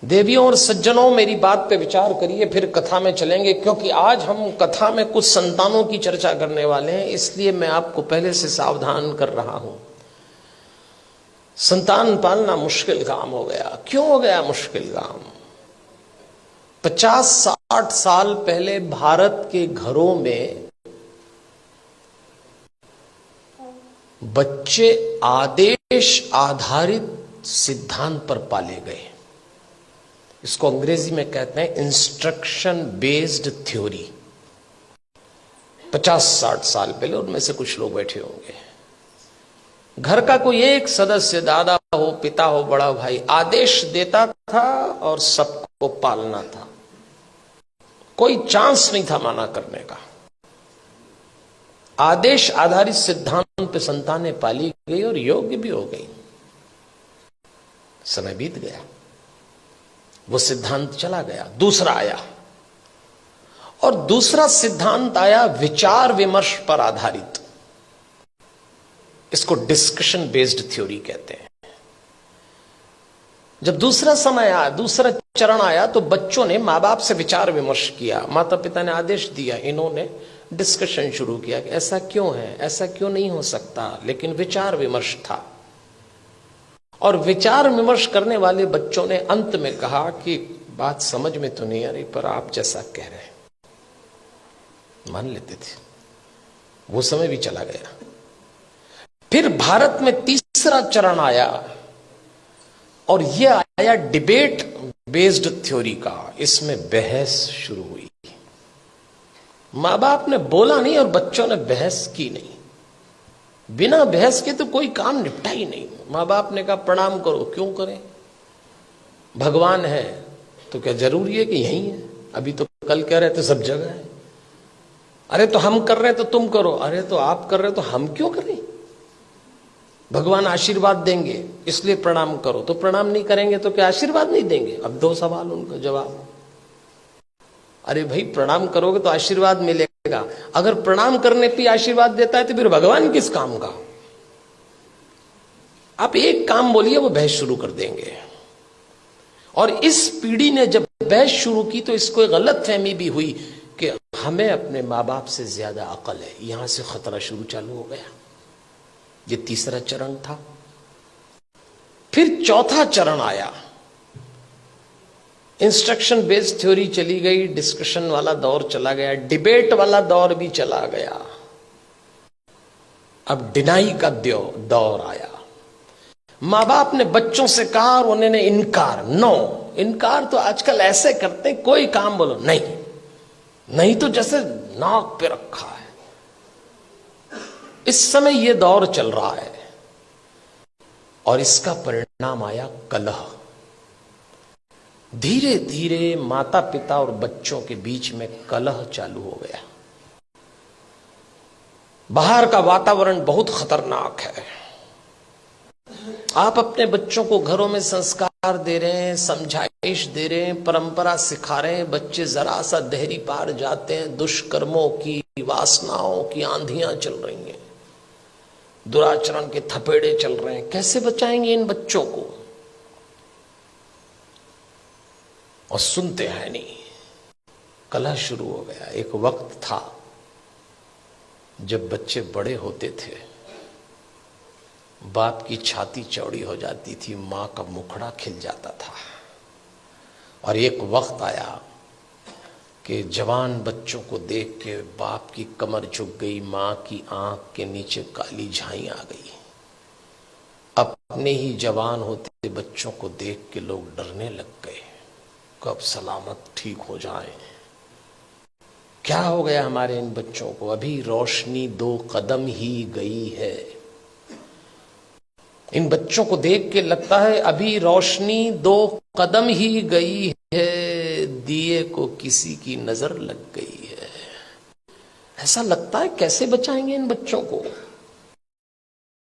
देवियों और सज्जनों, मेरी बात पे विचार करिए, फिर कथा में चलेंगे। क्योंकि आज हम कथा में कुछ संतानों की चर्चा करने वाले हैं, इसलिए मैं आपको पहले से सावधान कर रहा हूं। संतान पालना मुश्किल काम हो गया। क्यों हो गया मुश्किल काम? 50-60 साल पहले भारत के घरों में बच्चे आदेश आधारित सिद्धांत पर पाले गए। इसको अंग्रेजी में कहते हैं इंस्ट्रक्शन बेस्ड थ्योरी। 50-60 साल पहले, उनमें से कुछ लोग बैठे होंगे, घर का कोई एक सदस्य, दादा हो, पिता हो, बड़ा भाई, आदेश देता था और सबको पालना था। कोई चांस नहीं था माना करने का। आदेश आधारित सिद्धांत पे संतानें पाली गई और योग्य भी हो गई। समय बीत गया, वो सिद्धांत चला गया, दूसरा आया। और दूसरा सिद्धांत आया विचार विमर्श पर आधारित। इसको डिस्कशन बेस्ड थ्योरी कहते हैं। जब दूसरा समय आया, दूसरा चरण आया, तो बच्चों ने मां बाप से विचार विमर्श किया। माता पिता ने आदेश दिया, इन्होंने डिस्कशन शुरू किया कि ऐसा क्यों है, ऐसा क्यों नहीं हो सकता। लेकिन विचार विमर्श था, और विचार विमर्श करने वाले बच्चों ने अंत में कहा कि बात समझ में तो नहीं आ रही, पर आप जैसा कह रहे हैं मान लेते थे। वो समय भी चला गया। फिर भारत में तीसरा चरण आया, और यह आया डिबेट बेस्ड थ्योरी का। इसमें बहस शुरू हुई। मां बाप ने बोला नहीं और बच्चों ने बहस की नहीं। बिना बहस के तो कोई काम निपटा ही नहीं। मां बाप ने कहा प्रणाम करो, क्यों करें? भगवान है तो क्या जरूरी है कि यही है? अभी तो कल कह रहे थे सब जगह है। अरे तो हम कर रहे हैं तो तुम करो। अरे तो आप कर रहे हो तो हम क्यों करें? भगवान आशीर्वाद देंगे इसलिए प्रणाम करो। तो प्रणाम नहीं करेंगे तो क्या आशीर्वाद नहीं देंगे? अब दो सवाल उनका जवाब। अरे भाई, प्रणाम करोगे तो आशीर्वाद मिलेगा। अगर प्रणाम करने पे आशीर्वाद देता है तो फिर भगवान किस काम का? आप एक काम बोलिए, वो बहस शुरू कर देंगे। और इस पीढ़ी ने जब बहस शुरू की तो इसको एक गलत फहमी भी हुई कि हमें अपने मां बाप से ज्यादा अकल है। यहां से खतरा शुरू चालू हो गया। ये तीसरा चरण था। फिर चौथा चरण आया। इंस्ट्रक्शन बेस्ड थ्योरी चली गई, डिस्कशन वाला दौर चला गया, डिबेट वाला दौर भी चला गया। अब डिनाई का दौर आया। मां बाप ने बच्चों से कहा और उन्होंने इनकार। नो, इनकार तो आजकल ऐसे करते हैं, कोई काम बोलो नहीं, नहीं तो जैसे नाक पे रखा है। इस समय यह दौर चल रहा है, और इसका परिणाम आया कलह। धीरे धीरे माता पिता और बच्चों के बीच में कलह चालू हो गया। बाहर का वातावरण बहुत खतरनाक है। आप अपने बच्चों को घरों में संस्कार दे रहे हैं, समझाइश दे रहे हैं, परंपरा सिखा रहे हैं। बच्चे जरा सा देहरी पार जाते हैं, दुष्कर्मों की, वासनाओं की आंधियां चल रही हैं, दुराचरण के थपेड़े चल रहे हैं। कैसे बचाएंगे इन बच्चों को? और सुनते हैं नहीं। कलह शुरू हो गया। एक वक्त था जब बच्चे बड़े होते थे, बाप की छाती चौड़ी हो जाती थी, मां का मुखड़ा खिल जाता था। और एक वक्त आया कि जवान बच्चों को देख के बाप की कमर झुक गई, मां की आंख के नीचे काली झाई आ गई। अपने ही जवान होते बच्चों को देख के लोग डरने लग गए, कब सलामत ठीक हो जाए। क्या हो गया हमारे इन बच्चों को? अभी रोशनी 2 कदम ही गई है। इन बच्चों को देख के लगता है अभी रोशनी 2 कदम ही गई है, दिए को किसी की नजर लग गई है। ऐसा लगता है। कैसे बचाएंगे इन बच्चों को?